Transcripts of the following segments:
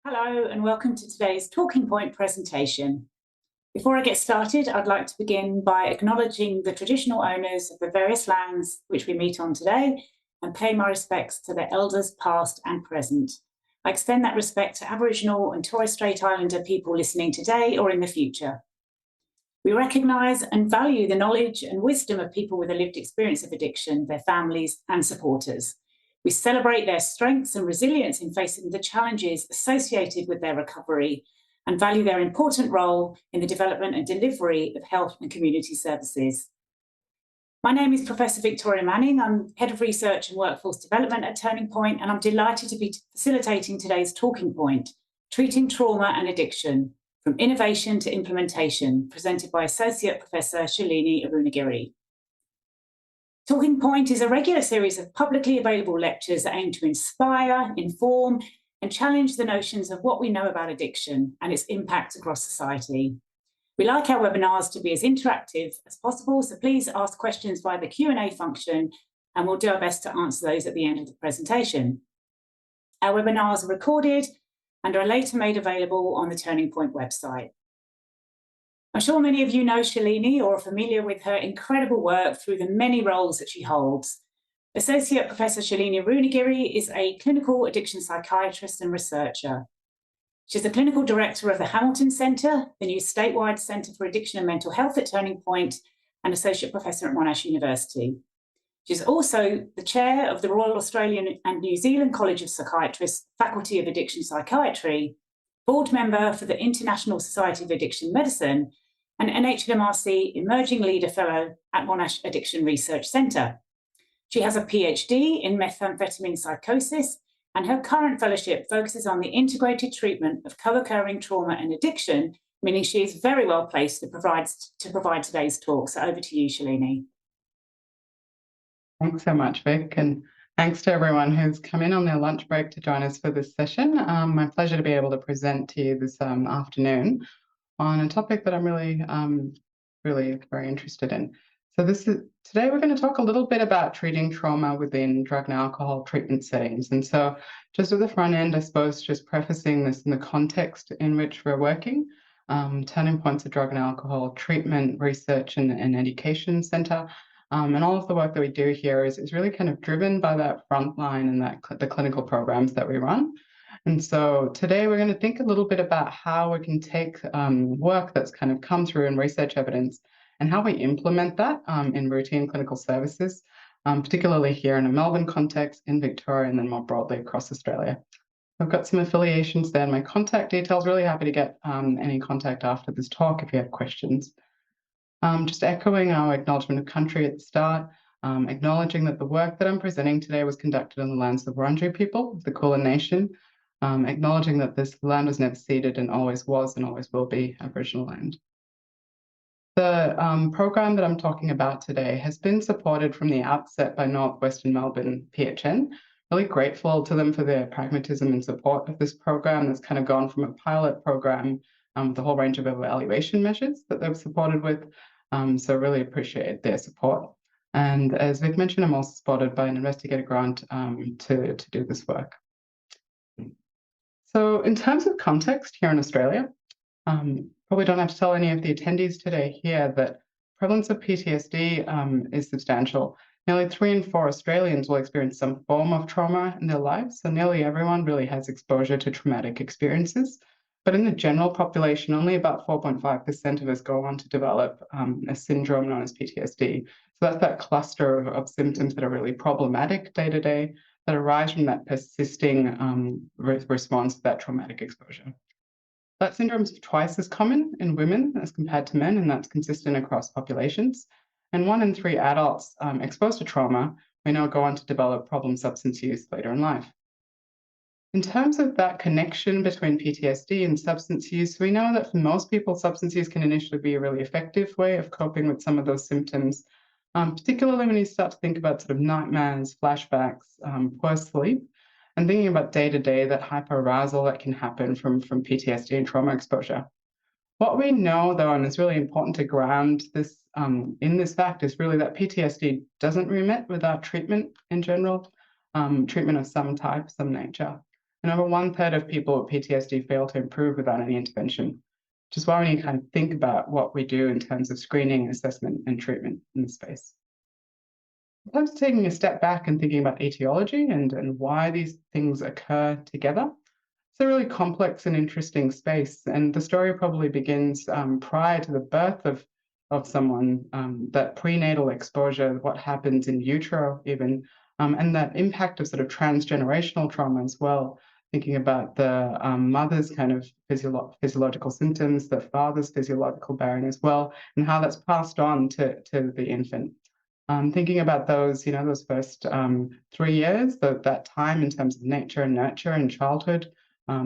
Hello and welcome to today's Talking Point presentation. Before I get started, I'd like to begin by acknowledging the traditional owners of the various lands which we meet on today and pay my respects to their elders past and present. I extend that respect to Aboriginal and Torres Strait Islander people listening today or in the future. We recognise and value the knowledge and wisdom of people with a lived experience of addiction, their families and supporters. We celebrate their strengths and resilience in facing the challenges associated with their recovery and value their important role in the development and delivery of health and community services. My name is Professor Victoria Manning. I'm Head of Research and Workforce Development at Turning Point, and I'm delighted to be facilitating today's Talking Point, Treating Trauma and Addiction, from Innovation to Implementation, presented by Associate Professor Shalini Arunogiri. Talking Point is a regular series of publicly available lectures that aim to inspire, inform, and challenge the notions of what we know about addiction and its impact across society. We like our webinars to be as interactive as possible, so please ask questions via the Q&A function, and we'll do our best to answer those at the end of the presentation. Our webinars are recorded and are later made available on the Turning Point website. I'm sure many of you know Shalini or are familiar with her incredible work through the many roles that she holds. Associate Professor Shalini Arunogiri is a clinical addiction psychiatrist and researcher. She's the clinical director of the Hamilton Centre, the new statewide Centre for Addiction and Mental Health at Turning Point, and associate professor at Monash University. She's also the chair of the Royal Australian and New Zealand College of Psychiatrists, Faculty of Addiction Psychiatry, board member for the International Society of Addiction Medicine, and NHMRC Emerging Leader Fellow at Monash Addiction Research Centre. She has a PhD in methamphetamine psychosis, and her current fellowship focuses on the integrated treatment of co-occurring trauma and addiction, meaning she is very well placed to provide today's talk. So over to you, Shalini. Thanks so much, Vic, and thanks to everyone who's come in on their lunch break to join us for this session. My pleasure to be able to present to you this afternoon on a topic that I'm really very interested in. So today we're going to talk a little bit about treating trauma within drug and alcohol treatment settings. And so just at the front end, I suppose, just prefacing this in the context in which we're working. Turning Point's a drug and alcohol treatment, research and education centre. And all of the work that we do here is really kind of driven by that front line and the clinical programs that we run. And so today we're going to think a little bit about how we can take work that's kind of come through in research evidence and how we implement that in routine clinical services, particularly here in a Melbourne context, in Victoria, and then more broadly across Australia. I've got some affiliations there and my contact details. Really happy to get any contact after this talk if you have questions. Just echoing our acknowledgement of country at the start, acknowledging that the work that I'm presenting today was conducted on the lands of the Wurundjeri people, the Kulin Nation, acknowledging that this land was never ceded and always was and always will be Aboriginal land. The program that I'm talking about today has been supported from the outset by North-western Melbourne PHN. Really grateful to them for their pragmatism and support of this program that's kind of gone from a pilot program with a whole range of evaluation measures that they've supported with. So really appreciate their support. And as Vic mentioned, I'm also supported by an investigator grant to do this work. So in terms of context here in Australia, probably don't have to tell any of the attendees today here that prevalence of PTSD is substantial. Nearly 3 in 4 Australians will experience some form of trauma in their lives, so nearly everyone really has exposure to traumatic experiences. But in the general population, only about 4.5% of us go on to develop a syndrome known as PTSD. So that's that cluster of symptoms that are really problematic day to day that arise from that persisting response to that traumatic exposure. That syndrome is twice as common in women as compared to men, and that's consistent across populations. And 1 in 3 adults exposed to trauma may now go on to develop problem substance use later in life. In terms of that connection between PTSD and substance use, we know that for most people, substance use can initially be a really effective way of coping with some of those symptoms, particularly when you start to think about sort of nightmares, flashbacks, poor sleep, and thinking about day-to-day, that hyperarousal that can happen from PTSD and trauma exposure. What we know, though, and it's really important to ground this in this fact, is really that PTSD doesn't remit without treatment in general, treatment of some type, some nature. and over 1/3 of people with PTSD fail to improve without any intervention, which is why we need to kind of think about what we do in terms of screening, assessment, and treatment in the space. In terms of taking a step back and thinking about etiology and why these things occur together, it's a really complex and interesting space. And the story probably begins prior to the birth of someone, that prenatal exposure, what happens in utero even, and that impact of sort of transgenerational trauma as well, thinking about the mother's kind of physiological symptoms, the father's physiological bearing as well, and how that's passed on to the infant. Thinking about those, those first 3 years, that time in terms of nature and nurture in childhood,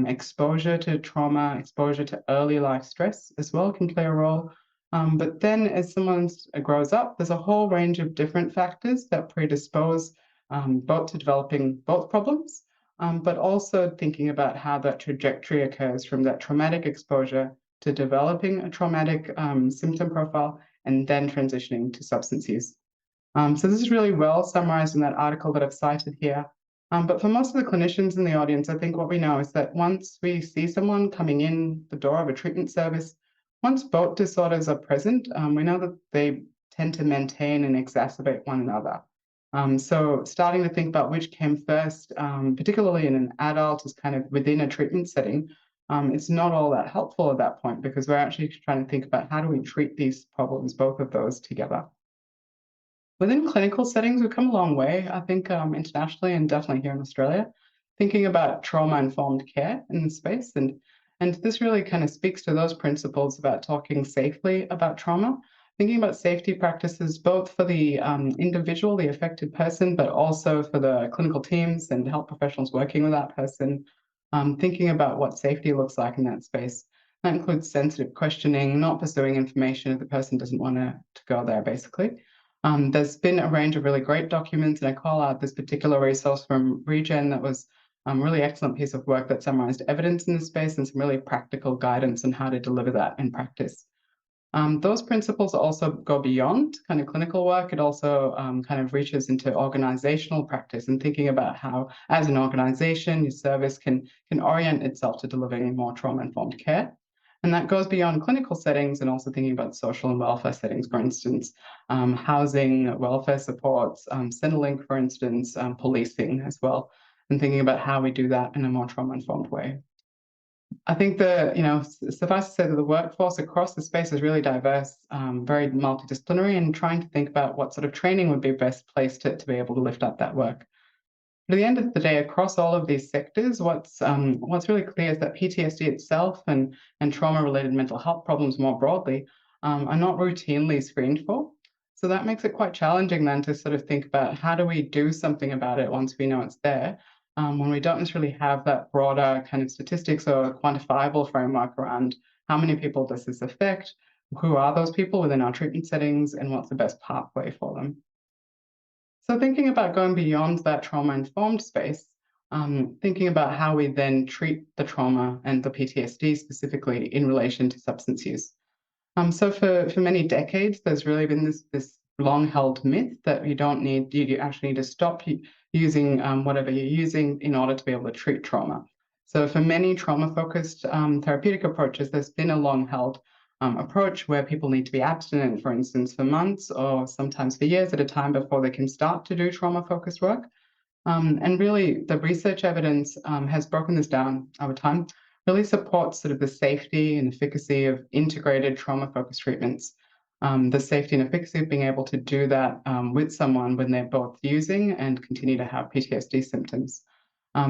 exposure to trauma, exposure to early life stress as well can play a role. But then as someone grows up, there's a whole range of different factors that predispose both to developing both problems, but also thinking about how that trajectory occurs from that traumatic exposure to developing a traumatic symptom profile and then transitioning to substance use. So this is really well summarized in that article that I've cited here. But for most of the clinicians in the audience, I think what we know is that once we see someone coming in the door of a treatment service, once both disorders are present, we know that they tend to maintain and exacerbate one another. So starting to think about which came first, particularly in an adult, is kind of within a treatment setting, it's not all that helpful at that point because we're actually trying to think about how do we treat these problems, both of those together. Within clinical settings, we've come a long way, I think, internationally and definitely here in Australia, thinking about trauma-informed care in the space. And this really kind of speaks to those principles about talking safely about trauma, thinking about safety practices both for the individual, the affected person, but also for the clinical teams and health professionals working with that person, thinking about what safety looks like in that space. That includes sensitive questioning, not pursuing information if the person doesn't want to go there, basically. There's been a range of really great documents, and I call out this particular resource from Regen that was a really excellent piece of work that summarized evidence in this space and some really practical guidance on how to deliver that in practice. Those principles also go beyond kind of clinical work. It also kind of reaches into organizational practice and thinking about how, as an organization, your service can orient itself to delivering more trauma-informed care. And that goes beyond clinical settings and also thinking about social and welfare settings, for instance, housing, welfare supports, Centrelink, for instance, policing as well, and thinking about how we do that in a more trauma-informed way. I think suffice to say that the workforce across the space is really diverse, very multidisciplinary, and trying to think about what sort of training would be best placed to be able to lift up that work. But at the end of the day, across all of these sectors, what's really clear is that PTSD itself and trauma-related mental health problems more broadly are not routinely screened for. So that makes it quite challenging then to sort of think about how do we do something about it once we know it's there, when we don't necessarily have that broader kind of statistics or quantifiable framework around how many people does this affect, who are those people within our treatment settings, and what's the best pathway for them. So thinking about going beyond that trauma-informed space, thinking about how we then treat the trauma and the PTSD specifically in relation to substance use. So for many decades, there's really been this long-held myth that you actually need to stop using whatever you're using in order to be able to treat trauma. So for many trauma-focused therapeutic approaches, there's been a long-held approach where people need to be abstinent, for instance, for months or sometimes for years at a time before they can start to do trauma-focused work. And really, the research evidence has broken this down over time, really supports sort of the safety and efficacy of integrated trauma-focused treatments, the safety and efficacy of being able to do that with someone when they're both using and continue to have PTSD symptoms.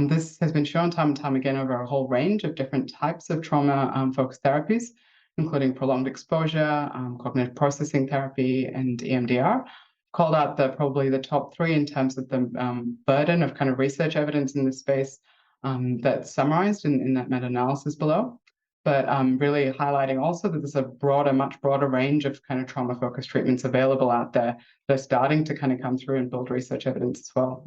This has been shown time and time again over a whole range of different types of trauma-focused therapies, including prolonged exposure, cognitive processing therapy, and EMDR. Called out probably the top 3 in terms of the burden of kind of research evidence in this space that's summarized in that meta-analysis below, but really highlighting also that there's a much broader range of kind of trauma-focused treatments available out there that are starting to kind of come through and build research evidence as well.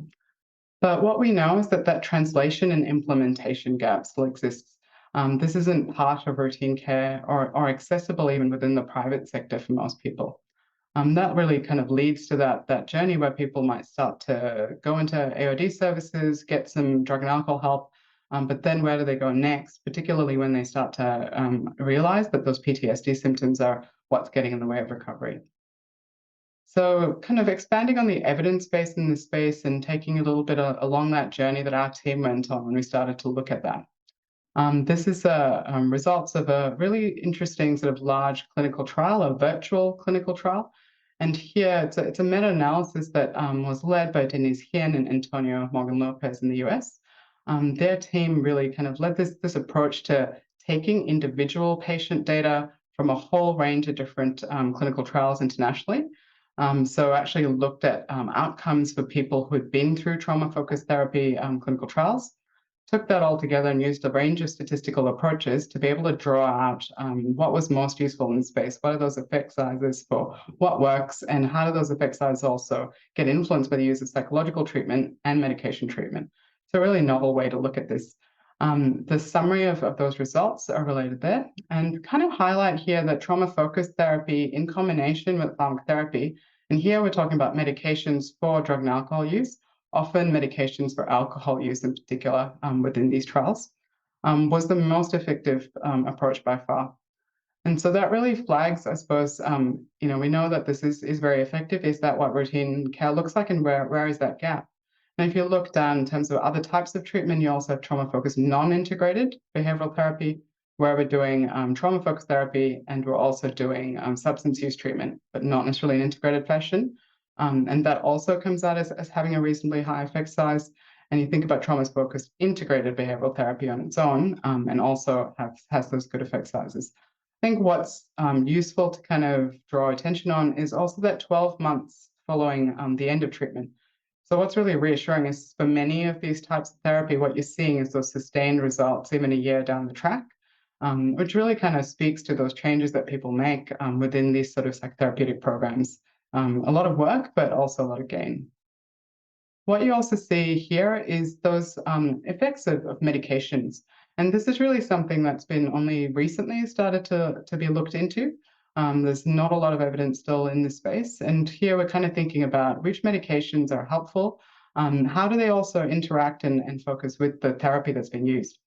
But what we know is that translation and implementation gap still exists. This isn't part of routine care or accessible even within the private sector for most people. That really kind of leads to that journey where people might start to go into AOD services, get some drug and alcohol help, But then where do they go next, particularly when they start to realize that those PTSD symptoms are what's getting in the way of recovery? So kind of expanding on the evidence base in this space and taking a little bit along that journey that our team went on when we started to look at that. This is results of a really interesting sort of large clinical trial, a virtual clinical trial. And here it's a meta-analysis that was led by Denise Hien and Antonio Morgan Lopez in the US. Their team really kind of led this approach to taking individual patient data from a whole range of different clinical trials internationally. So actually looked at outcomes for people who had been through trauma-focused therapy clinical trials, took that all together and used a range of statistical approaches to be able to draw out what was most useful in the space. What are those effect sizes for what works, and how do those effect sizes also get influenced by the use of psychological treatment and medication treatment? So a really novel way to look at this. The summary of those results are related there, and kind of highlight here that trauma-focused therapy in combination with pharmacotherapy, and here we're talking about medications for drug and alcohol use, often medications for alcohol use in particular within these trials, was the most effective approach by far. And so that really flags, I suppose, we know that this is very effective. Is that what routine care looks like, and where is that gap? And if you look down in terms of other types of treatment, you also have trauma-focused non-integrated behavioral therapy, where we're doing trauma-focused therapy, and we're also doing substance use treatment, but not necessarily in an integrated fashion. And that also comes out as having a reasonably high effect size. And you think about trauma-focused integrated behavioral therapy on its own, and also has those good effect sizes. I think what's useful to kind of draw attention on is also that 12 months following the end of treatment. So what's really reassuring is for many of these types of therapy, what you're seeing is those sustained results even a year down the track, which really kind of speaks to those changes that people make within these sort of psychotherapeutic programs. A lot of work, but also a lot of gain. What you also see here is those effects of medications. And this is really something that's been only recently started to be looked into. There's not a lot of evidence still in this space. And here we're kind of thinking about which medications are helpful. How do they also interact and focus with the therapy that's been used?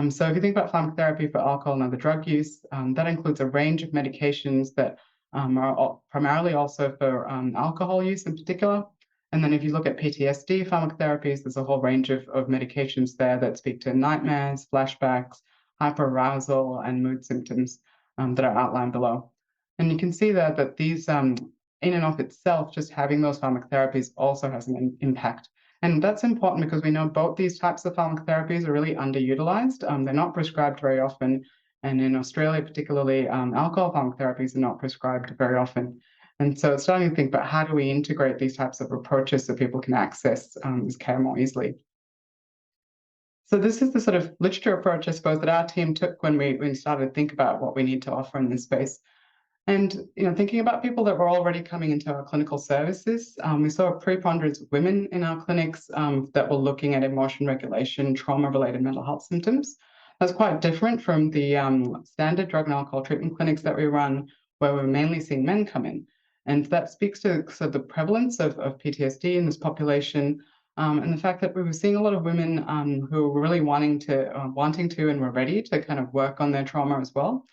So if you think about pharmacotherapy for alcohol and other drug use, that includes a range of medications that are primarily also for alcohol use in particular. And then if you look at PTSD pharmacotherapies, there's a whole range of medications there that speak to nightmares, flashbacks, hyperarousal, and mood symptoms that are outlined below. And you can see there that these, in and of itself, just having those pharmacotherapies also has an impact. And that's important because we know both these types of pharmacotherapies are really underutilized. They're not prescribed very often. And in Australia, particularly, alcohol pharmacotherapies are not prescribed very often. And so it's starting to think about how do we integrate these types of approaches so people can access this care more easily. So this is the sort of literature approach, I suppose, that our team took when we started to think about what we need to offer in this space. And thinking about people that were already coming into our clinical services, we saw a preponderance of women in our clinics that were looking at emotion regulation, trauma-related mental health symptoms. That's quite different from the standard drug and alcohol treatment clinics that we run, where we're mainly seeing men come in. And that speaks to the prevalence of PTSD in this population, and the fact that we were seeing a lot of women who were really wanting to and were ready to kind of work on their trauma as well.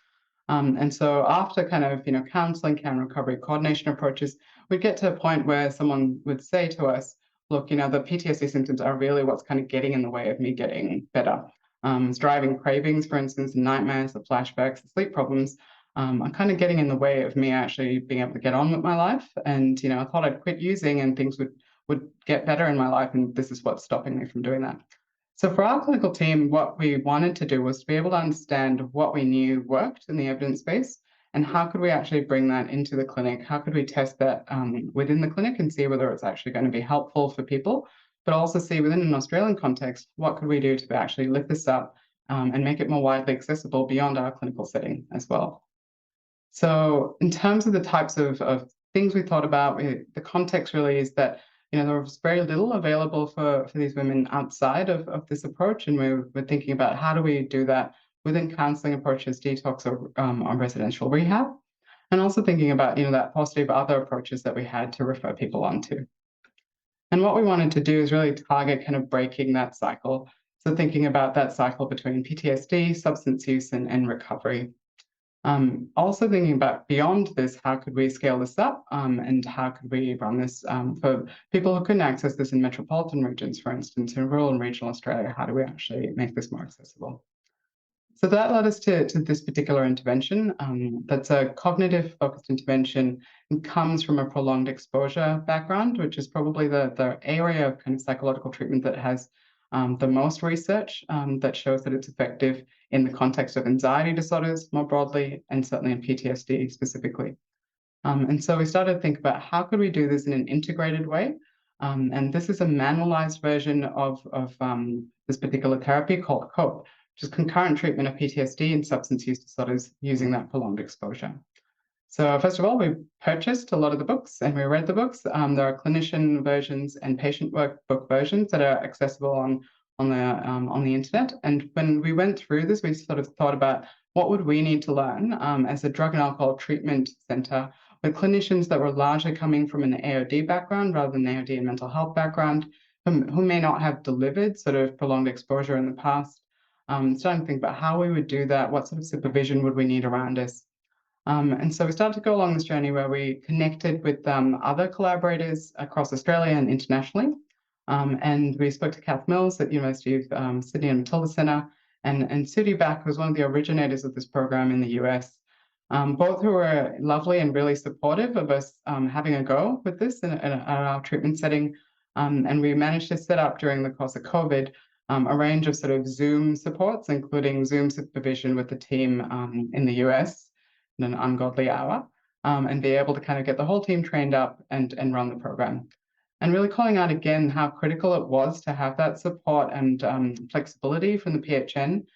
And so after kind of, counseling, care and recovery coordination approaches, we'd get to a point where someone would say to us, look, the PTSD symptoms are really what's kind of getting in the way of me getting better. It's driving cravings, for instance, nightmares, the flashbacks, the sleep problems are kind of getting in the way of me actually being able to get on with my life. And, I thought I'd quit using and things would get better in my life. And this is what's stopping me from doing that. So for our clinical team, what we wanted to do was to be able to understand what we knew worked in the evidence base and how could we actually bring that into the clinic? How could we test that within the clinic and see whether it's actually going to be helpful for people, but also see within an Australian context, what could we do to actually lift this up and make it more widely accessible beyond our clinical setting as well. So in terms of the types of things we thought about, the context really is that there was very little available for these women outside of this approach. And we're thinking about how do we do that within counseling approaches, detox or residential rehab. And also thinking about, that paucity of other approaches that we had to refer people onto. And what we wanted to do is really target kind of breaking that cycle. So thinking about that cycle between PTSD, substance use, and recovery. Also thinking about beyond this, how could we scale this up, and how could we run this for people who couldn't access this in metropolitan regions, for instance, in rural and regional Australia? How do we actually make this more accessible? So that led us to this particular intervention. That's a cognitive focused intervention and comes from a prolonged exposure background, which is probably the area of kind of psychological treatment that has the most research that shows that it's effective in the context of anxiety disorders more broadly, and certainly in PTSD specifically. And so we started to think about how could we do this in an integrated way. And this is a manualized version of this particular therapy called COPE, which is concurrent treatment of PTSD and substance use disorders using that prolonged exposure. So first of all, we purchased a lot of the books and we read the books. There are clinician versions and patient workbook versions that are accessible on the internet. And when we went through this, we sort of thought about what would we need to learn as a drug and alcohol treatment center with clinicians that were largely coming from an AOD background rather than AOD and mental health background, who may not have delivered sort of prolonged exposure in the past. Starting to think about how we would do that, what sort of supervision would we need around us. And so we started to go along this journey where we connected with other collaborators across Australia and internationally. And we spoke to Kath Mills at University of Sydney and Matilda Centre, and Sudi Back was one of the originators of this program in the US. Both who were lovely and really supportive of us having a go with this in our treatment setting. And we managed to set up during the course of COVID a range of sort of Zoom supports, including Zoom supervision with the team in the US in an ungodly hour, and be able to kind of get the whole team trained up and run the program. And really calling out again how critical it was to have that support and flexibility from the PHN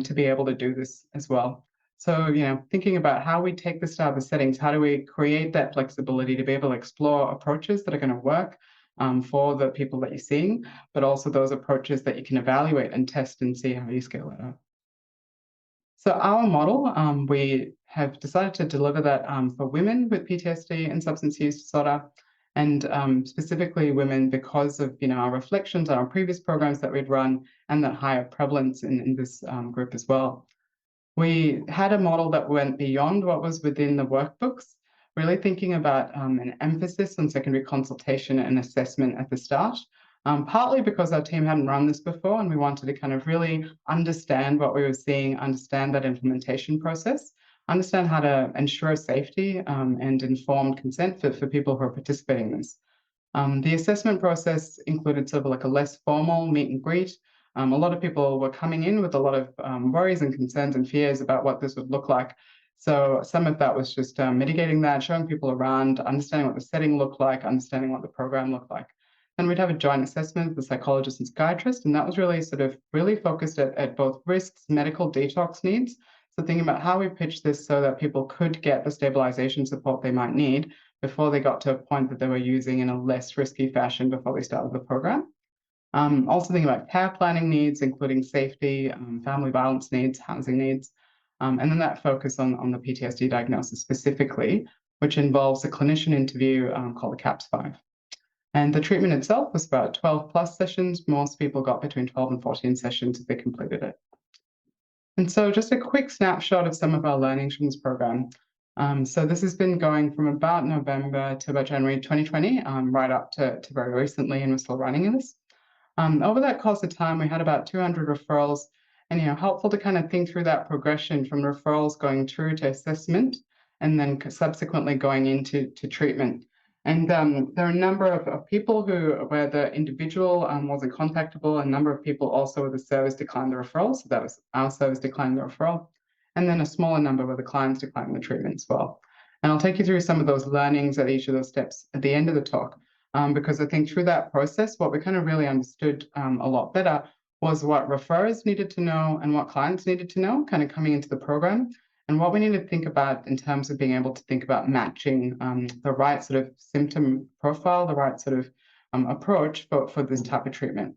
to be able to do this as well. So, you know, thinking about how we take this to other settings, how do we create that flexibility to be able to explore approaches that are going to work for the people that you're seeing, but also those approaches that you can evaluate and test and see how you scale it up. So our model, we have decided to deliver that for women with PTSD and substance use disorder, and specifically women because of our reflections on our previous programs that we'd run and that higher prevalence in this group as well. We had a model that went beyond what was within the workbooks, really thinking about an emphasis on secondary consultation and assessment at the start. Partly because our team hadn't run this before and we wanted to kind of really understand what we were seeing, understand that implementation process, understand how to ensure safety and informed consent for people who are participating in this. The assessment process included sort of like a less formal meet and greet. A lot of people were coming in with a lot of worries and concerns and fears about what this would look like. So some of that was just mitigating that, showing people around, understanding what the setting looked like, understanding what the program looked like. And we'd have a joint assessment with the psychologist and psychiatrist, and that was really sort of focused at both risks, medical detox needs. So thinking about how we pitch this so that people could get the stabilization support they might need before they got to a point that they were using in a less risky fashion before they started the program. Also thinking about care planning needs, including safety, family violence needs, housing needs, and then that focus on the PTSD diagnosis specifically, which involves a clinician interview called the CAPS-5. And the treatment itself was about 12 plus sessions. Most people got between 12 and 14 sessions if they completed it. And so just a quick snapshot of some of our learnings from this program. So this has been going from about November to about January 2020, right up to very recently, and we're still running this. Over that course of time, we had about 200 referrals, and helpful to kind of think through that progression from referrals going through to assessment, and then subsequently going into treatment. And there are a number of people where the individual wasn't contactable, a number of people also where the service declined the referral, so that was our service declining the referral, and then a smaller number where the clients declined the treatment as well. And I'll take you through some of those learnings at each of those steps at the end of the talk. Because I think through that process, what we kind of really understood a lot better was what referrers needed to know and what clients needed to know kind of coming into the program, and what we need to think about in terms of being able to think about matching the right sort of symptom profile, the right sort of approach for this type of treatment.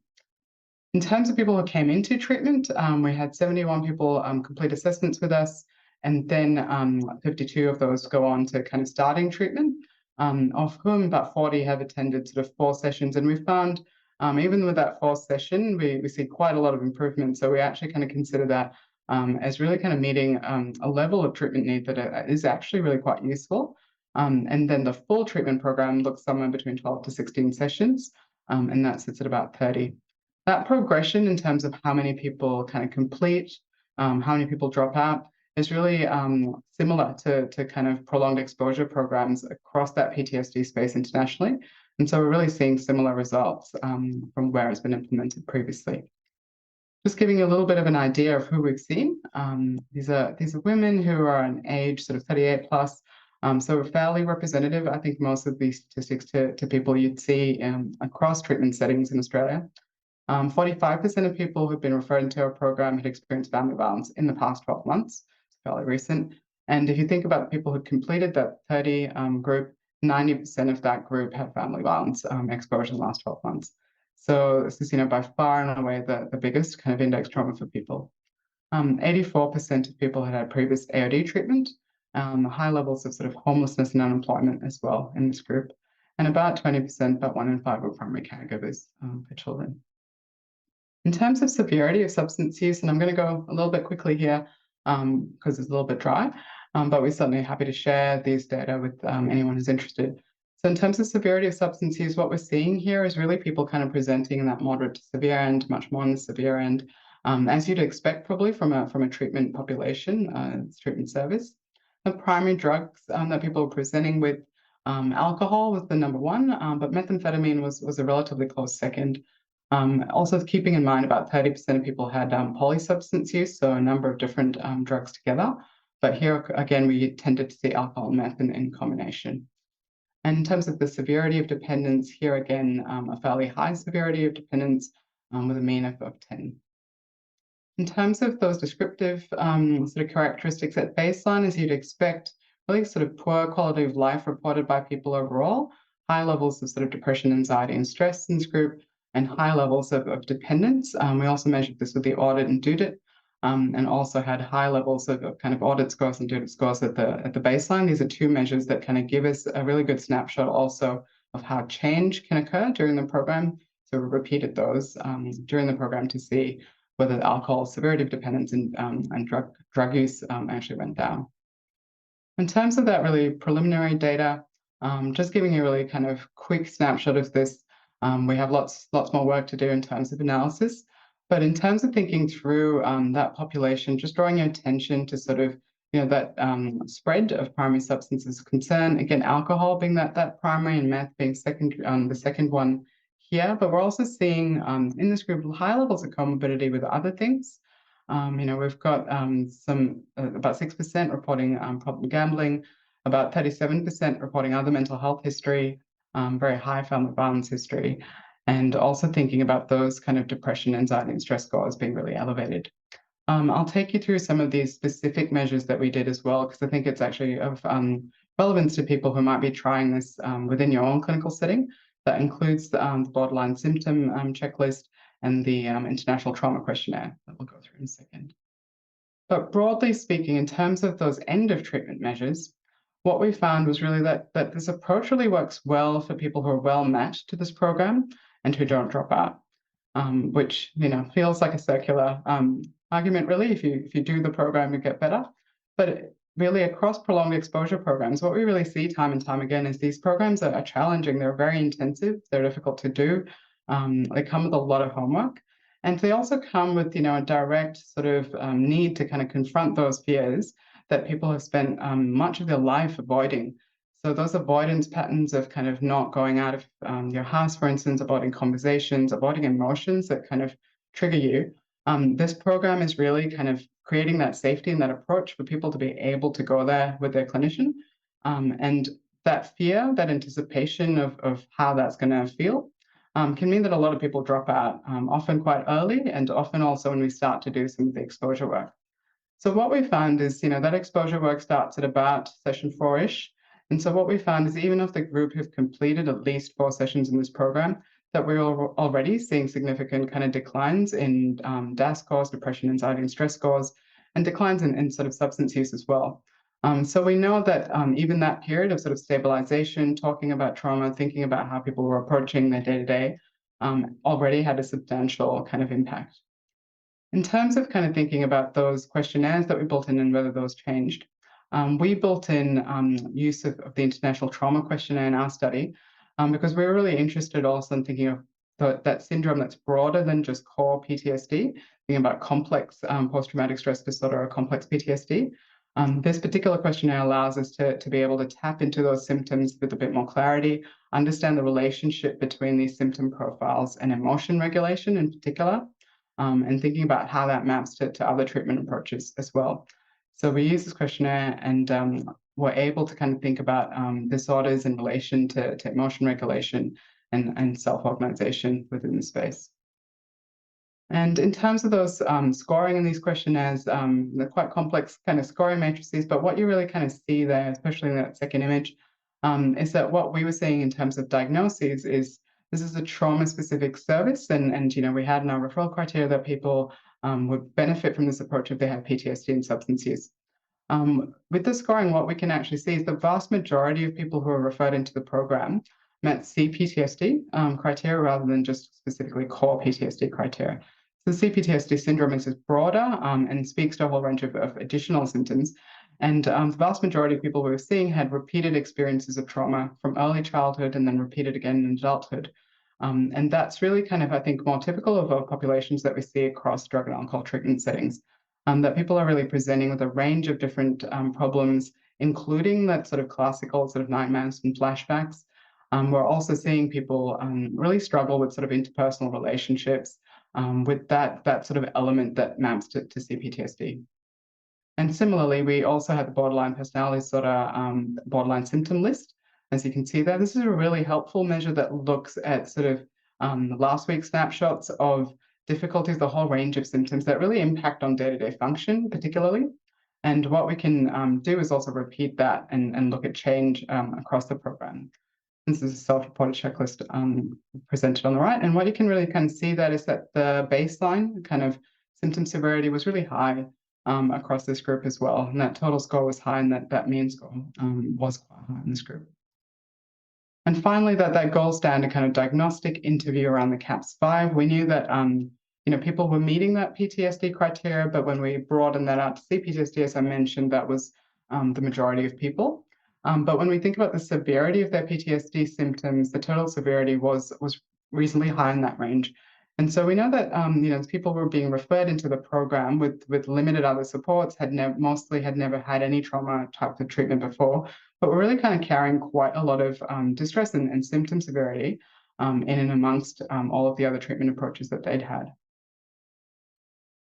In terms of people who came into treatment, we had 71 people complete assessments with us, and then 52 of those go on to kind of starting treatment. Of whom about 40 have attended sort of 4 sessions, and we found Even with that fourth session, we see quite a lot of improvement. So we actually kind of consider that as really kind of meeting a level of treatment need that is actually really quite useful. And then the full treatment program looks somewhere between 12 to 16 sessions, and that sits at about 30. That progression in terms of how many people kind of complete, how many people drop out, is really similar to kind of prolonged exposure programs across that PTSD space internationally. And so we're really seeing similar results from where it's been implemented previously. Just giving you a little bit of an idea of who we've seen. These are women who are an age sort of 38 plus. So fairly representative, I think, most of these statistics to people you'd see across treatment settings in Australia. 45% of people who've been referred into our program had experienced family violence in the past 12 months. It's fairly recent. And if you think about the people who completed that 30 group, 90% of that group had family violence exposure in the last 12 months. So this is, by far and away the biggest kind of index trauma for people. 84% of people had previous AOD treatment, high levels of sort of homelessness and unemployment as well in this group. And about 20%, about 1 in 5 were primary caregivers for children. In terms of severity of substance use, and I'm going to go a little bit quickly here because it's a little bit dry, but we're certainly happy to share these data with anyone who's interested. So in terms of severity of substance use, what we're seeing here is really people kind of presenting in that moderate to severe end, much more on the severe end, as you'd expect probably from a treatment population, treatment service. The primary drugs that people were presenting with, alcohol was the number one, but methamphetamine was a relatively close second. Also keeping in mind about 30% of people had polysubstance use, so a number of different drugs together. But here, again, we tended to see alcohol and meth in combination. And in terms of the severity of dependence, here again, a fairly high severity of dependence with a mean of 10. In terms of those descriptive sort of characteristics at baseline, as you'd expect, really sort of poor quality of life reported by people overall, high levels of sort of depression, anxiety, and stress in this group, and high levels of dependence. We also measured this with the audit and DUDIT, and also had high levels of kind of audit scores and DUDIT scores at the baseline. These are two measures that kind of give us a really good snapshot also of how change can occur during the program. So we repeated those during the program to see whether the alcohol severity of dependence and drug use actually went down. In terms of that really preliminary data, just giving you a really kind of quick snapshot of this. We have lots more work to do in terms of analysis, but in terms of thinking through that population, just drawing your attention to sort of that spread of primary substances of concern. Again, alcohol being that primary and meth being the second one here. But we're also seeing in this group high levels of comorbidity with other things. We've got about 6% reporting problem gambling, about 37% reporting other mental health history. Very high family violence history, and also thinking about those kind of depression, anxiety, and stress scores being really elevated. I'll take you through some of these specific measures that we did as well, because I think it's actually of relevance to people who might be trying this within your own clinical setting. That includes the borderline symptom checklist and the International Trauma Questionnaire that we'll go through in a second. But broadly speaking, in terms of those end of treatment measures, what we found was really that this approach really works well for people who are well matched to this program and who don't drop out, which feels like a circular argument really. If you do the program, you get better. But really across prolonged exposure programs, what we really see time and time again is these programs are challenging. They're very intensive. They're difficult to do. They come with a lot of homework. And they also come with a direct sort of need to kind of confront those fears that people have spent much of their life avoiding. So those avoidance patterns of kind of not going out of your house, for instance, avoiding conversations, avoiding emotions that kind of trigger you. This program is really kind of creating that safety and that approach for people to be able to go there with their clinician. And that fear, that anticipation of how that's going to feel can mean that a lot of people drop out, often quite early, and often also when we start to do some of the exposure work. So what we found is, that exposure work starts at about session 4-ish. And so what we found is even if the group have completed at least 4 sessions in this program, that we're already seeing significant kind of declines in DAS scores, depression, anxiety, and stress scores, and declines in sort of substance use as well. So we know that even that period of sort of stabilization, talking about trauma, thinking about how people were approaching their day-to-day, already had a substantial kind of impact. In terms of kind of thinking about those questionnaires that we built in and whether those changed, we built in use of the International Trauma Questionnaire in our study because we were really interested also in thinking of that syndrome that's broader than just core PTSD, thinking about complex post-traumatic stress disorder or complex PTSD. This particular questionnaire allows us to be able to tap into those symptoms with a bit more clarity, understand the relationship between these symptom profiles and emotion regulation in particular, and thinking about how that maps to other treatment approaches as well. So we use this questionnaire and we're able to kind of think about disorders in relation to emotion regulation and self-organization within the space. And in terms of those scoring in these questionnaires, they're quite complex kind of scoring matrices, but what you really kind of see there, especially in that second image, is that what we were seeing in terms of diagnoses is this is a trauma-specific service, and we had in our referral criteria that people would benefit from this approach if they have PTSD and substance use. With the scoring, what we can actually see is the vast majority of people who are referred into the program met CPTSD criteria rather than just specifically core PTSD criteria. So the CPTSD syndrome is broader and speaks to a whole range of additional symptoms. And the vast majority of people we were seeing had repeated experiences of trauma from early childhood and then repeated again in adulthood. And that's really kind of, I think, more typical of populations that we see across drug and alcohol treatment settings, that people are really presenting with a range of different problems, including that sort of classical sort of nightmares and flashbacks. We're also seeing people really struggle with sort of interpersonal relationships with that sort of element that maps to CPTSD. And similarly, we also have the borderline personality disorder borderline symptom list. As you can see there, this is a really helpful measure that looks at sort of last week's snapshots of difficulties, the whole range of symptoms that really impact on day-to-day function, particularly. And what we can do is also repeat that and look at change across the program. This is a self-reported checklist presented on the right. And what you can really kind of see that is that the baseline kind of symptom severity was really high across this group as well. And that total score was high and that mean score was quite high in this group. And finally, that gold standard kind of diagnostic interview around the CAPS-5, we knew that people were meeting that PTSD criteria, but when we broadened that out to CPTSD, as I mentioned, that was the majority of people. But when we think about the severity of their PTSD symptoms, the total severity was reasonably high in that range. And so we know that people were being referred into the program with limited other supports, mostly had never had any trauma type of treatment before, but we're really kind of carrying quite a lot of distress and symptom severity in and amongst all of the other treatment approaches that they'd had.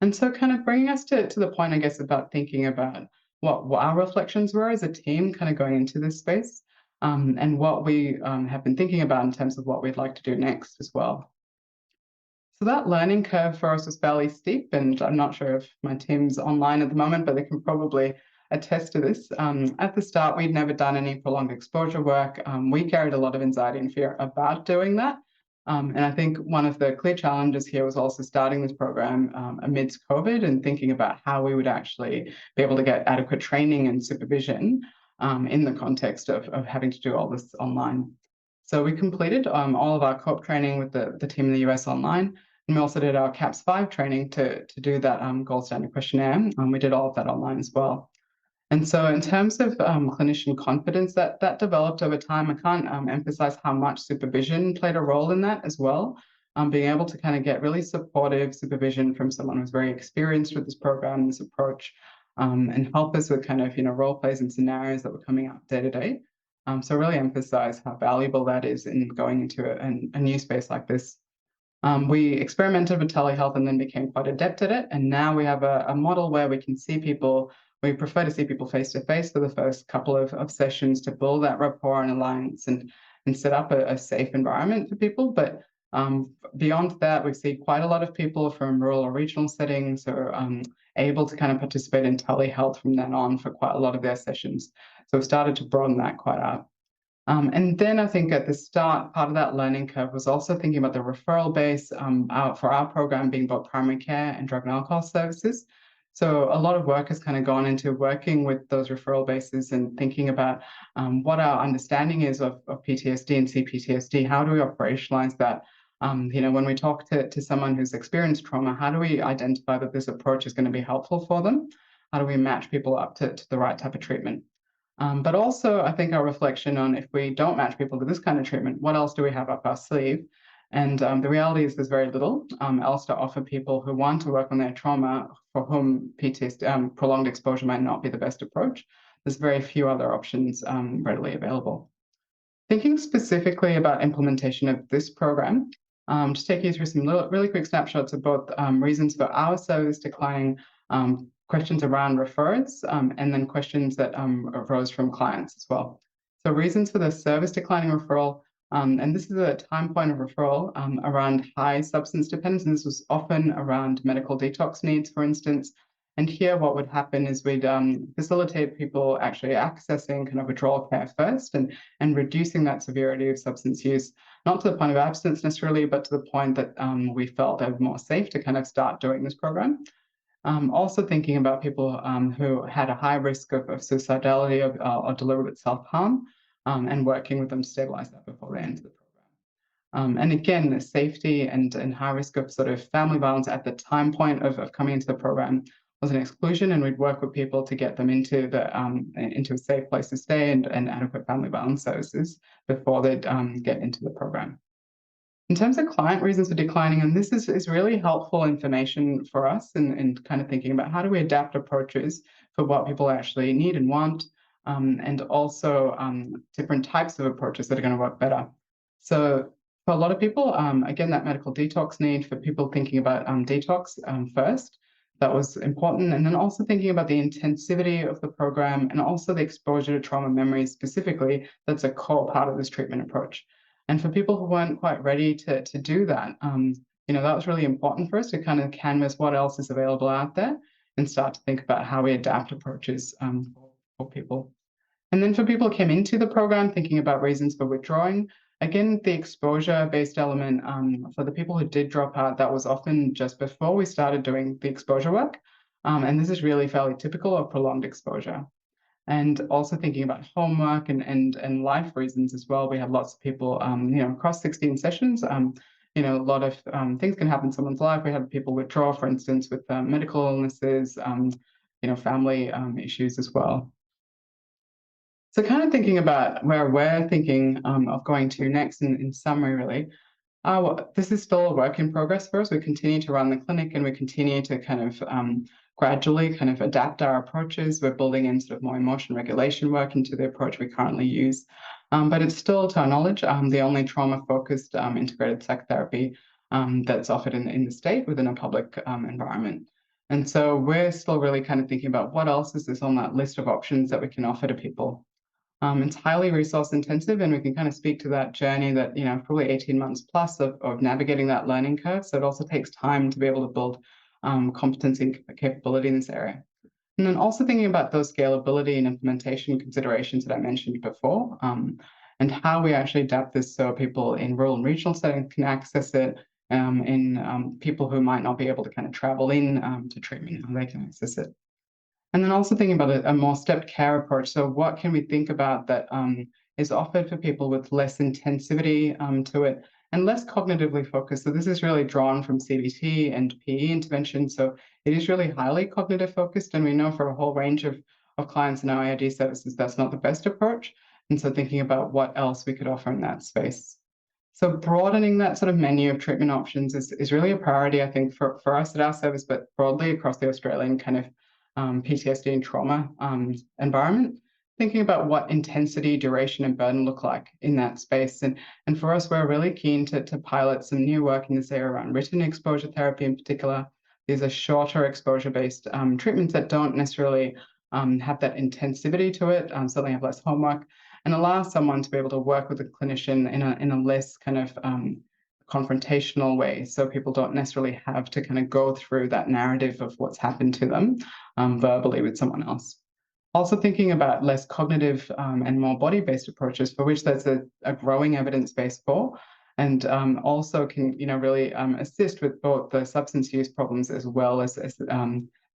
And so kind of bringing us to the point, I guess, about thinking about what our reflections were as a team kind of going into this space and what we have been thinking about in terms of what we'd like to do next as well. So that learning curve for us was fairly steep, and I'm not sure if my team's online at the moment, but they can probably attest to this. At the start, we'd never done any prolonged exposure work. We carried a lot of anxiety and fear about doing that. And I think one of the clear challenges here was also starting this program amidst COVID and thinking about how we would actually be able to get adequate training and supervision in the context of having to do all this online. So we completed all of our co-op training with the team in the US online. And we also did our CAPS-5 training to do that gold standard questionnaire. We did all of that online as well. And so in terms of clinician confidence, that developed over time. I can't emphasize how much supervision played a role in that as well. Being able to kind of get really supportive supervision from someone who's very experienced with this program, this approach, and help us with kind of, role plays and scenarios that were coming up day to day. So really emphasize how valuable that is in going into a new space like this. We experimented with telehealth and then became quite adept at it. And now we have a model where we can see people. We prefer to see people face to face for the first couple of sessions to build that rapport and alliance and set up a safe environment for people. But beyond that, we see quite a lot of people from rural or regional settings who are able to kind of participate in telehealth from then on for quite a lot of their sessions. So we've started to broaden that quite out. And then I think at the start, part of that learning curve was also thinking about the referral base for our program being both primary care and drug and alcohol services. So a lot of work has kind of gone into working with those referral bases and thinking about what our understanding is of PTSD and CPTSD. How do we operationalize that When we talk to someone who's experienced trauma, how do we identify that this approach is going to be helpful for them? How do we match people up to the right type of treatment? But also, I think our reflection on if we don't match people to this kind of treatment, what else do we have up our sleeve? And the reality is there's very little else to offer people who want to work on their trauma, for whom PTSD, prolonged exposure might not be the best approach. There's very few other options readily available. Thinking specifically about implementation of this program, just take you through some really quick snapshots of both reasons for our service declining, questions around referrers, and then questions that arose from clients as well. So reasons for the service declining referral, and this is a time point of referral around high substance dependence, and this was often around medical detox needs, for instance. And here what would happen is we'd facilitate people actually accessing kind of withdrawal care first and reducing that severity of substance use, not to the point of abstinence necessarily, but to the point that we felt it was more safe to kind of start doing this program. Also thinking about people who had a high risk of suicidality or deliberate self-harm, and working with them to stabilize that before they enter the program. And again, the safety and high risk of sort of family violence at the time point of coming into the program was an exclusion, and we'd work with people to get them into a safe place to stay and adequate family violence services before they'd get into the program. In terms of client reasons for declining, and this is really helpful information for us in kind of thinking about how do we adapt approaches for what people actually need and want, and also different types of approaches that are going to work better. So for a lot of people, again, that medical detox need, for people thinking about detox first, that was important. And then also thinking about the intensivity of the program and also the exposure to trauma memories specifically, that's a core part of this treatment approach. And for people who weren't quite ready to do that, that was really important for us to kind of canvas what else is available out there and start to think about how we adapt approaches for people. And then for people who came into the program thinking about reasons for withdrawing, again, the exposure-based element, for the people who did drop out, that was often just before we started doing the exposure work. And this is really fairly typical of prolonged exposure. And also thinking about homework and life reasons as well. We had lots of people, across 16 sessions, a lot of things can happen in someone's life. We had people withdraw, for instance, with medical illnesses, family issues as well. So kind of thinking about where we're thinking of going to next in summary, really, this is still a work in progress for us. We continue to run the clinic and we continue to kind of gradually kind of adapt our approaches. We're building in sort of more emotion regulation work into the approach we currently use. But it's still, to our knowledge, the only trauma-focused integrated psychotherapy that's offered in the state within a public environment. And so we're still really kind of thinking about what else is this on that list of options that we can offer to people. It's highly resource intensive, and we can kind of speak to that journey that, probably 18 months plus of navigating that learning curve. So it also takes time to be able to build competency and capability in this area. And then also thinking about those scalability and implementation considerations that I mentioned before, and how we actually adapt this so people in rural and regional settings can access it, in people who might not be able to kind of travel in to treatment, and they can access it. And then also thinking about a more stepped care approach. So what can we think about that is offered for people with less intensivity to it and less cognitively focused? So this is really drawn from CBT and PE intervention. So it is really highly cognitive focused. And we know for a whole range of clients in our IID services, that's not the best approach. And so thinking about what else we could offer in that space. So broadening that sort of menu of treatment options is really a priority, I think, for us at our service, but broadly across the Australian kind of PTSD and trauma environment, thinking about what intensity, duration, and burden look like in that space. And for us, we're really keen to pilot some new work in this area around written exposure therapy in particular. These are shorter exposure-based treatments that don't necessarily have that intensivity to it, certainly have less homework, and allow someone to be able to work with a clinician in a less kind of confrontational way, so people don't necessarily have to kind of go through that narrative of what's happened to them verbally with someone else. Also thinking about less cognitive and more body-based approaches, for which there's a growing evidence base for, and also can really assist with both the substance use problems as well as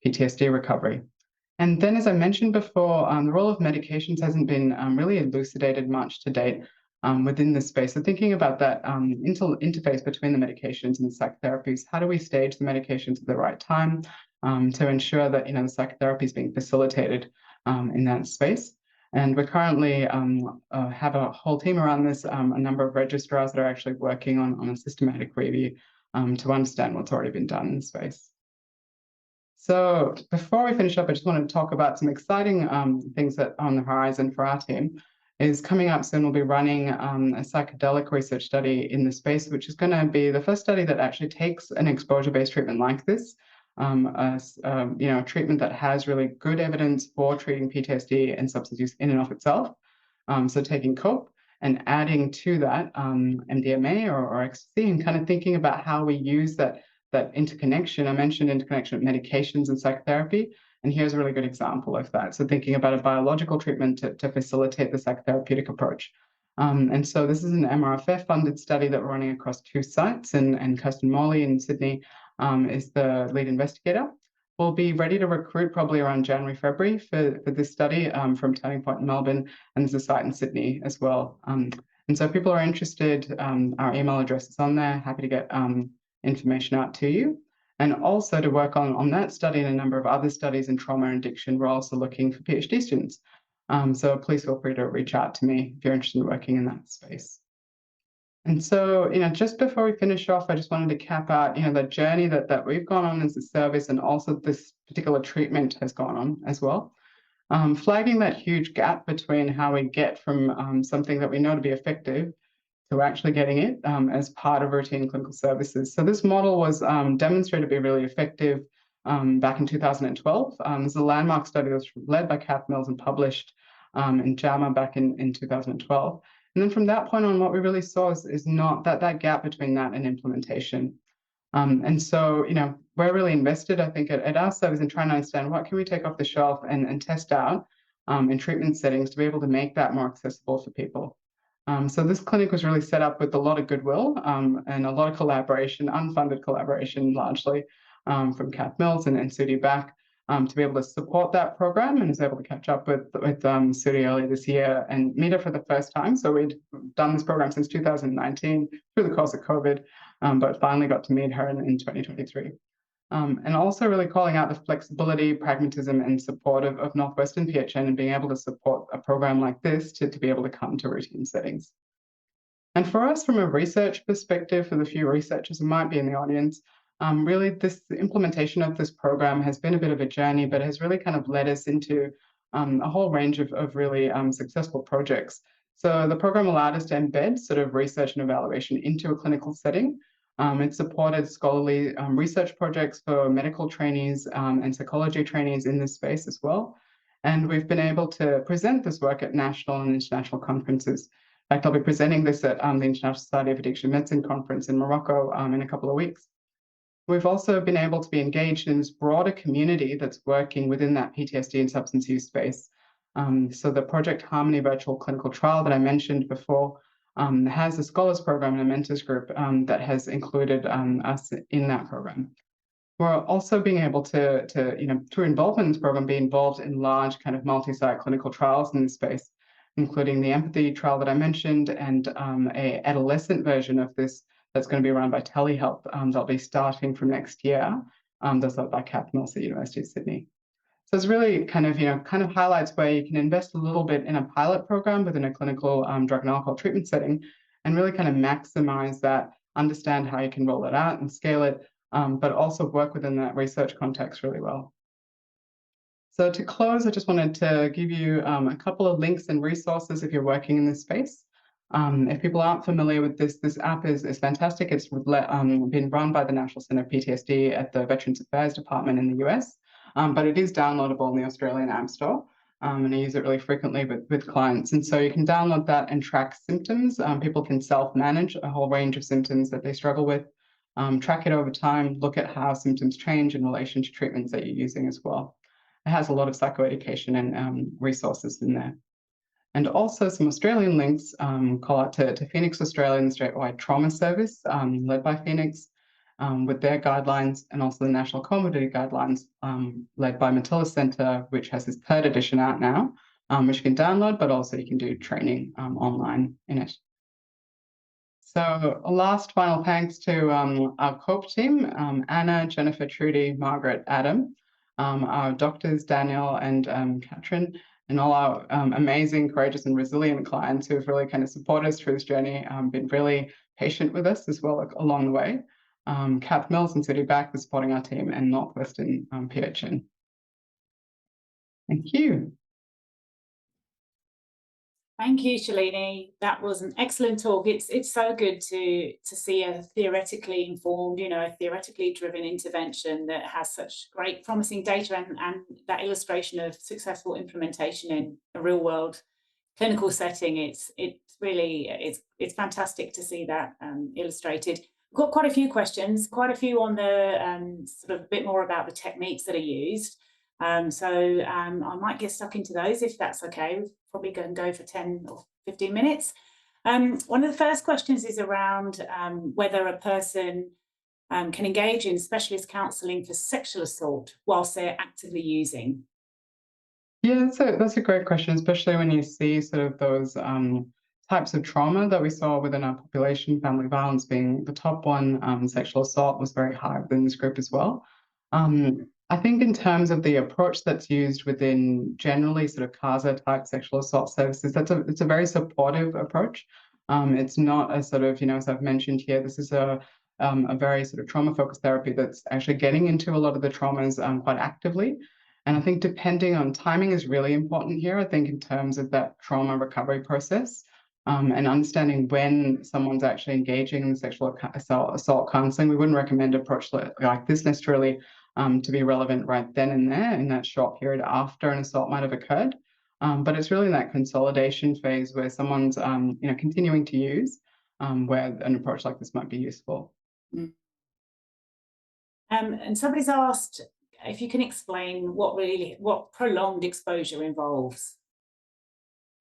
PTSD recovery. And then, as I mentioned before, the role of medications hasn't been really elucidated much to date. within this space. So thinking about that interface between the medications and the psychotherapies, how do we stage the medications at the right time to ensure that the psychotherapy is being facilitated in that space? And we currently have a whole team around this, a number of registrars that are actually working on a systematic review to understand what's already been done in the space. So before we finish up, I just want to talk about some exciting things that are on the horizon for our team. Is coming up soon, we'll be running a psychedelic research study in the space, which is going to be the first study that actually takes an exposure-based treatment like this, a treatment that has really good evidence for treating PTSD and substance use in and of itself. So taking cope and adding to that MDMA or ecstasy, and kind of thinking about how we use that interconnection. I mentioned interconnection with medications and psychotherapy, and here's a really good example of that. So thinking about a biological treatment to facilitate the psychotherapeutic approach. And so this is an MRFF-funded study that we're running across 2 sites, and Kirsten Morley in Sydney is the lead investigator. We'll be ready to recruit probably around January, February for this study from Turning Point in Melbourne, and there's a site in Sydney as well. And so if people are interested, our email address is on there. Happy to get information out to you. And also to work on that study and a number of other studies in trauma and addiction, we're also looking for PhD students. So please feel free to reach out to me if you're interested in working in that space. And so, just before we finish off, I just wanted to cap out, the journey that we've gone on as a service, and also this particular treatment has gone on as well. Flagging that huge gap between how we get from something that we know to be effective to actually getting it as part of routine clinical services. So this model was demonstrated to be really effective back in 2012. There's a landmark study that was led by Kath Mills and published in JAMA back in 2012. And then from that point on, what we really saw is not that gap between that and implementation. And so, we're really invested, I think, at our service in trying to understand what can we take off the shelf and test out in treatment settings to be able to make that more accessible for people. So this clinic was really set up with a lot of goodwill and a lot of collaboration, unfunded collaboration largely from Kath Mills and Sudi Back to be able to support that program, and was able to catch up with Sudi earlier this year and meet her for the first time. So we'd done this program since 2019 through the course of COVID, but finally got to meet her in 2023. And also really calling out the flexibility, pragmatism, and support of North-western PHN, and being able to support a program like this to be able to come to routine settings. And for us, from a research perspective, for the few researchers who might be in the audience, really the implementation of this program has been a bit of a journey, but has really kind of led us into a whole range of really successful projects. So the program allowed us to embed sort of research and evaluation into a clinical setting. It supported scholarly research projects for medical trainees and psychology trainees in this space as well. And we've been able to present this work at national and international conferences. In fact, I'll be presenting this at the International Society of Addiction Medicine Conference in Morocco in a couple of weeks. We've also been able to be engaged in this broader community that's working within that PTSD and substance use space. So the Project Harmony virtual clinical trial that I mentioned before has a scholars program and a mentors group that has included us in that program. We're also being able to through involvement in this program, be involved in large kind of multi-site clinical trials in this space, including the empathy trial that I mentioned, and a adolescent version of this that's going to be run by telehealth that'll be starting from next year. That's led by Kath Mills at the University of Sydney. So it's really kind of highlights where you can invest a little bit in a pilot program within a clinical drug and alcohol treatment setting, and really kind of maximize that, understand how you can roll it out and scale it, but also work within that research context really well. So to close, I just wanted to give you a couple of links and resources if you're working in this space. If people aren't familiar with this app is fantastic. It's been run by the National Centre for PTSD at the Veterans Affairs Department in the US, but it is downloadable in the Australian App Store, and I use it really frequently with clients. And so you can download that and track symptoms. People can self-manage a whole range of symptoms that they struggle with, track it over time, look at how symptoms change in relation to treatments that you're using as well. It has a lot of psychoeducation and resources in there. And also some Australian links, call out to Phoenix Australia and the Statewide Trauma Service, led by Phoenix, with their guidelines, and also the National Comorbidity Guidelines, led by Matilda Centre, which has its 3rd edition out now, which you can download, but also you can do training online in it. So last final thanks to our COPE team, Anna, Jennifer, Trudy, Margaret, Adam, our doctors, Daniel and Katrin, and all our amazing, courageous and resilient clients who have really kind of supported us through this journey, been really patient with us as well along the way. Kath Mills and City Back for supporting our team, and North-western PHN. Thank you. Thank you, Shalini. That was an excellent talk. It's so good to see a theoretically informed, a theoretically driven intervention that has such great promising data and that illustration of successful implementation in a real world clinical setting. It's fantastic to see that illustrated. We've got quite a few questions, quite a few on the sort of a bit more about the techniques that are used. So I might get stuck into those if that's okay. We're probably going to go for 10 or 15 minutes. One of the first questions is around whether a person can engage in specialist counselling for sexual assault whilst they're actively using. Yeah, that's a great question, especially when you see sort of those types of trauma that we saw within our population, family violence being the top one, sexual assault was very high within this group as well. I think in terms of the approach that's used within generally sort of CASA type sexual assault services, it's a very supportive approach. It's not a sort of, as I've mentioned here, this is a very sort of trauma-focused therapy that's actually getting into a lot of the traumas quite actively. And I think depending on timing is really important here, I think in terms of that trauma recovery process, and understanding when someone's actually engaging in sexual assault counselling. We wouldn't recommend an approach like this necessarily to be relevant right then and there in that short period after an assault might have occurred. But it's really in that consolidation phase where someone's continuing to use, where an approach like this might be useful. And somebody's asked if you can explain what prolonged exposure involves.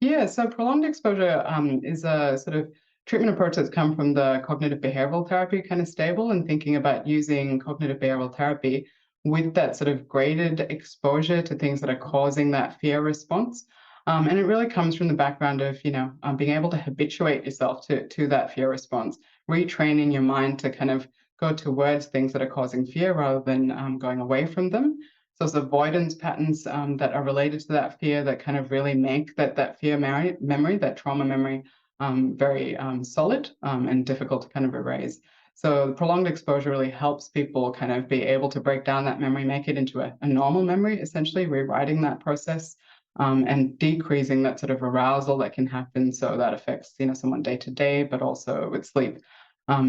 Yeah, so prolonged exposure is a sort of treatment approach that's come from the cognitive behavioral therapy kind of stable, and thinking about using cognitive behavioral therapy with that sort of graded exposure to things that are causing that fear response. And it really comes from the background of, being able to habituate yourself to that fear response, retraining your mind to kind of go towards things that are causing fear rather than going away from them. So it's avoidance patterns that are related to that fear that kind of really make that fear memory, that trauma memory, very solid and difficult to kind of erase. So the prolonged exposure really helps people kind of be able to break down that memory, make it into a normal memory, essentially rewriting that process and decreasing that sort of arousal that can happen. So that affects, someone day to day, but also with sleep.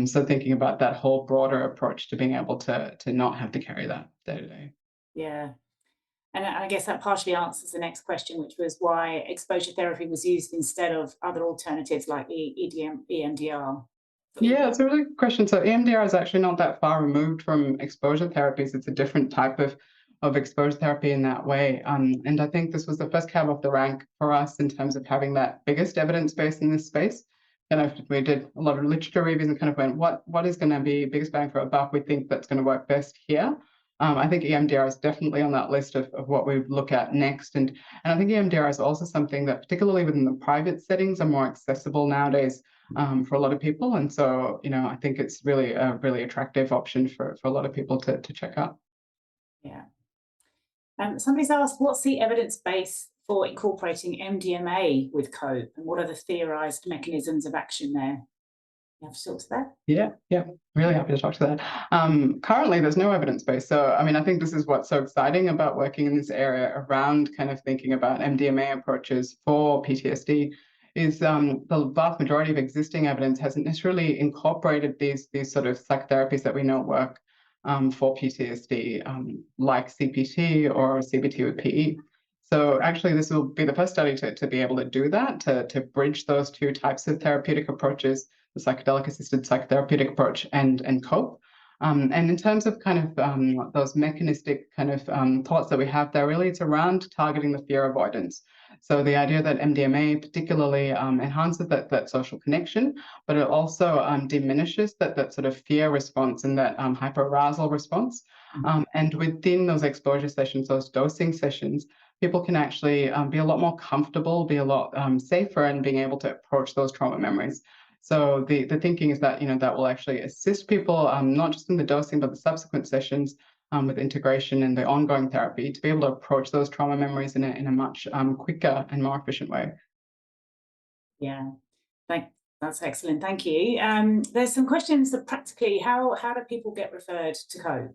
So thinking about that whole broader approach to being able to not have to carry that day to day. Yeah. And I guess that partially answers the next question, which was why exposure therapy was used instead of other alternatives like EMDR. Yeah, it's a really good question. So EMDR is actually not that far removed from exposure therapies. It's a different type of exposure therapy in that way. And I think this was the first cab off the rank for us in terms of having that biggest evidence base in this space. We did a lot of literature reviews and kind of went, what is going to be biggest bang for a buck? We think that's going to work best here. I think EMDR is definitely on that list of what we look at next. And I think EMDR is also something that, particularly within the private settings, are more accessible nowadays for a lot of people. And so, I think it's really a really attractive option for a lot of people to check out. Yeah. Somebody's asked, what's the evidence base for incorporating MDMA with COPE, and what are the theorized mechanisms of action there? You have to talk to that? Yeah, really happy to talk to that. Currently, there's no evidence base. So, I think this is what's so exciting about working in this area around kind of thinking about MDMA approaches for PTSD is the vast majority of existing evidence hasn't necessarily incorporated these sort of psychotherapies that we know work for PTSD, like CPT or CBT with PE. So actually, this will be the first study to be able to do that, to bridge those two types of therapeutic approaches, the psychedelic-assisted psychotherapeutic approach and COPE. And in terms of kind of those mechanistic kind of thoughts that we have there, really it's around targeting the fear avoidance. So the idea that MDMA particularly enhances that social connection, but it also diminishes that sort of fear response and that hyperarousal response. And within those exposure sessions, those dosing sessions, people can actually be a lot more comfortable, be a lot safer in being able to approach those trauma memories. So the thinking is that, that will actually assist people, not just in the dosing, but the subsequent sessions with integration and the ongoing therapy to be able to approach those trauma memories in a much quicker and more efficient way. Yeah, that's excellent. Thank you. There's some questions that practically, how do people get referred to COPE?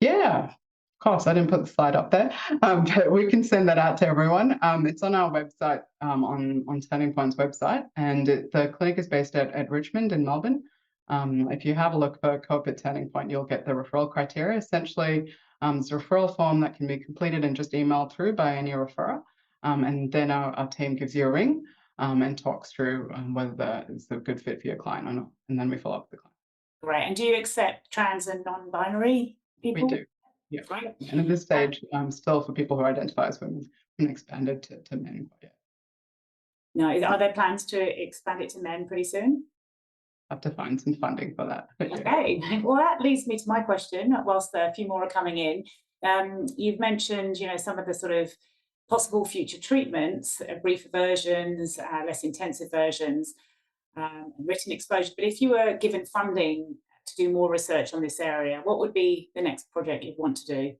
Yeah, of course. I didn't put the slide up there, but we can send that out to everyone. It's on our website, on Turning Point's website, and the clinic is based at Richmond in Melbourne. If you have a look for COPE at Turning Point, you'll get the referral criteria. Essentially, it's a referral form that can be completed and just emailed through by any referrer, and then our team gives you a ring and talks through whether it's a good fit for your client or not, and then we follow up with the client. Great. And do you accept trans and non-binary people? We do. Yeah. Right. And at this stage, still for people who identify as women, and expanded to men. Yeah. No, are there plans to expand it to men pretty soon? Have to find some funding for that. But yeah. Okay, well, that leads me to my question, whilst a few more are coming in. You've mentioned, some of the sort of possible future treatments, briefer versions, less intensive versions, written exposure. But if you were given funding to do more research on this area, what would be the next project you'd want to do?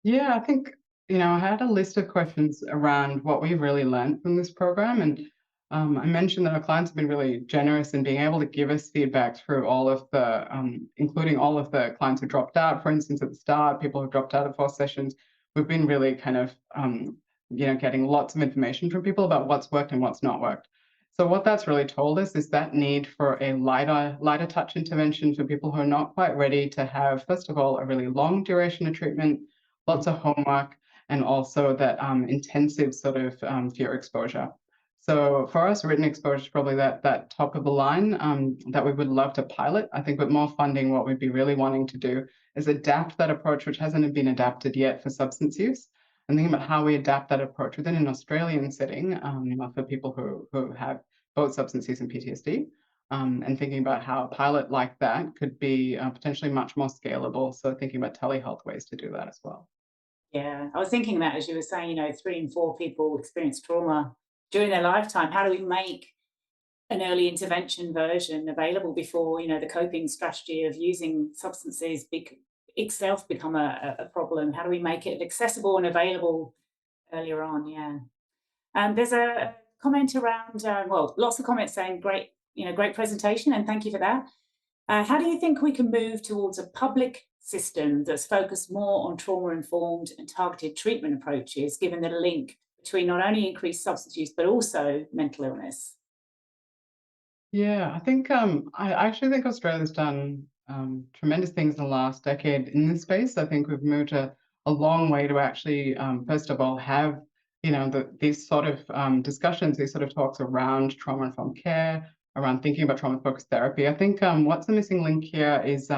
Yeah, I think, I had a list of questions around what we've really learned from this program. And I mentioned that our clients have been really generous in being able to give us feedback through all of the, including all of the clients who dropped out, for instance, at the start, people who dropped out of 4 sessions. We've been really kind of, getting lots of information from people about what's worked and what's not worked. So what that's really told us is that need for a lighter touch intervention for people who are not quite ready to have, first of all, a really long duration of treatment, lots of homework, and also that intensive sort of fear exposure. So for us, written exposure is probably that top of the line that we would love to pilot. I think with more funding, what we'd be really wanting to do is adapt that approach, which hasn't been adapted yet for substance use, and thinking about how we adapt that approach within an Australian setting for people who have both substance use and PTSD. And thinking about how a pilot like that could be potentially much more scalable. So thinking about telehealth ways to do that as well. Yeah, I was thinking that as you were saying, 3 in 4 people experience trauma during their lifetime. How do we make an early intervention version available before, the coping strategy of using substances itself become a problem? How do we make it accessible and available earlier on? Yeah. And there's a comment around, lots of comments saying great presentation, and thank you for that. How do you think we can move towards a public system that's focused more on trauma-informed and targeted treatment approaches, given the link between not only increased substance use, but also mental illness? Yeah, I think I actually think Australia's done tremendous things in the last decade in this space. I think we've moved a long way to actually, first of all, have these sort of discussions, these sort of talks around trauma-informed care, around thinking about trauma-focused therapy. I think what's the missing link here is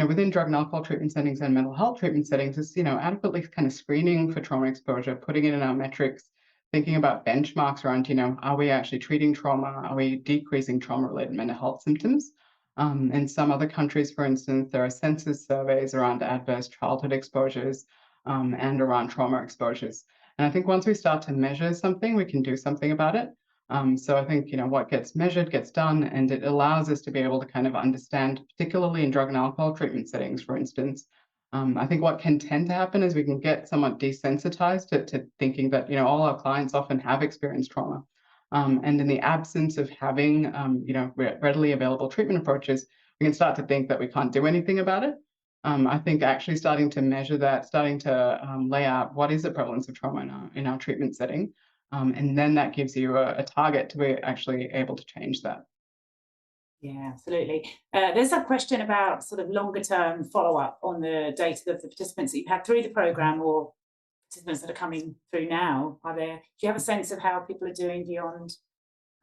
within drug and alcohol treatment settings and mental health treatment settings is adequately kind of screening for trauma exposure, putting it in our metrics, thinking about benchmarks around, are we actually treating trauma? Are we decreasing trauma-related mental health symptoms? In some other countries, for instance, there are census surveys around adverse childhood exposures and around trauma exposures. And I think once we start to measure something, we can do something about it. So I think, what gets measured gets done, and it allows us to be able to kind of understand, particularly in drug and alcohol treatment settings, for instance, I think what can tend to happen is we can get somewhat desensitized to thinking that, all our clients often have experienced trauma. And in the absence of having, readily available treatment approaches, we can start to think that we can't do anything about it. I think actually starting to measure that, starting to lay out what is the prevalence of trauma in our treatment setting, and then that gives you a target to be actually able to change that. Yeah, absolutely. There's a question about sort of longer term follow-up on the data of the participants that you've had through the program or participants that are coming through now. Do you have a sense of how people are doing beyond?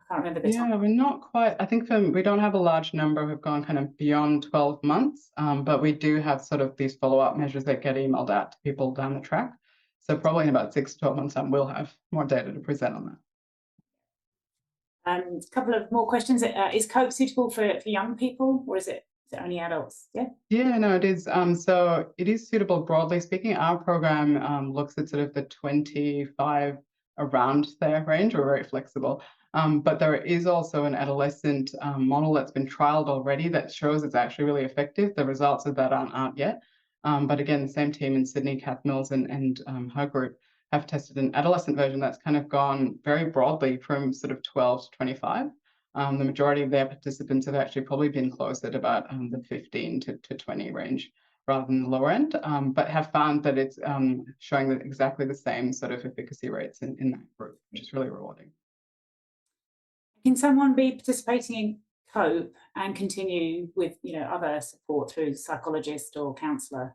I can't remember the time. Yeah, we're not quite. I think we don't have a large number who've gone kind of beyond 12 months, but we do have sort of these follow-up measures that get emailed out to people down the track. So probably in about 6 to 12 months time, we'll have more data to present on that. A couple of more questions. Is COPE suitable for young people, or is it only adults? Yeah. Yeah, no, it is. So it is suitable broadly speaking. Our program looks at sort of the 25 around their range. We're very flexible. But there is also an adolescent model that's been trialed already that shows it's actually really effective. The results of that aren't out yet. But again, the same team in Sydney, Kath Mills and her group, have tested an adolescent version that's kind of gone very broadly from sort of 12 to 25. The majority of their participants have actually probably been close at about the 15 to 20 range rather than the lower end, but have found that it's showing that exactly the same sort of efficacy rates in that group, which is really rewarding. Can someone be participating in COPE and continue with other support through psychologist or counsellor?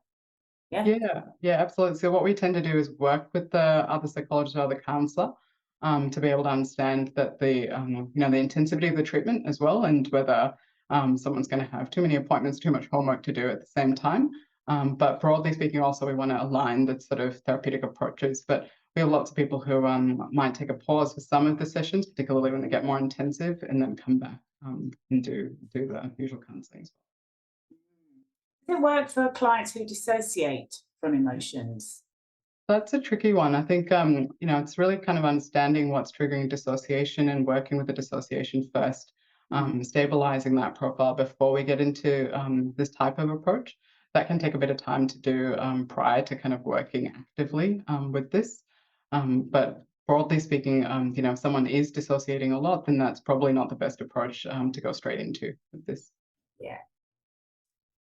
Yeah, absolutely. So what we tend to do is work with the other psychologist or the counsellor to be able to understand that the intensity of the treatment as well, and whether someone's going to have too many appointments, too much homework to do at the same time. But broadly speaking, also we want to align the sort of therapeutic approaches. But we have lots of people who might take a pause for some of the sessions, particularly when they get more intensive, and then come back and do the usual counselling. Does it work for clients who dissociate from emotions? That's a tricky one. I think, it's really kind of understanding what's triggering dissociation and working with the dissociation first, stabilizing that profile before we get into this type of approach. That can take a bit of time to do prior to kind of working actively with this. But broadly speaking, if someone is dissociating a lot, then that's probably not the best approach to go straight into with this. Yeah.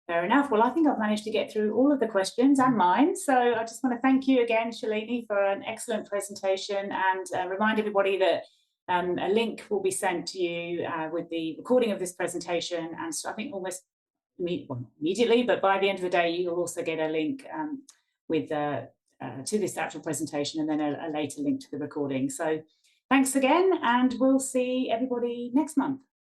Fair enough. Well, I think I've managed to get through all of the questions and mine. So I just want to thank you again, Shalini, for an excellent presentation, and remind everybody that a link will be sent to you with the recording of this presentation. And so I think almost immediately, but by the end of the day, you'll also get a link to this actual presentation, and then a later link to the recording. So thanks again, and we'll see everybody next month.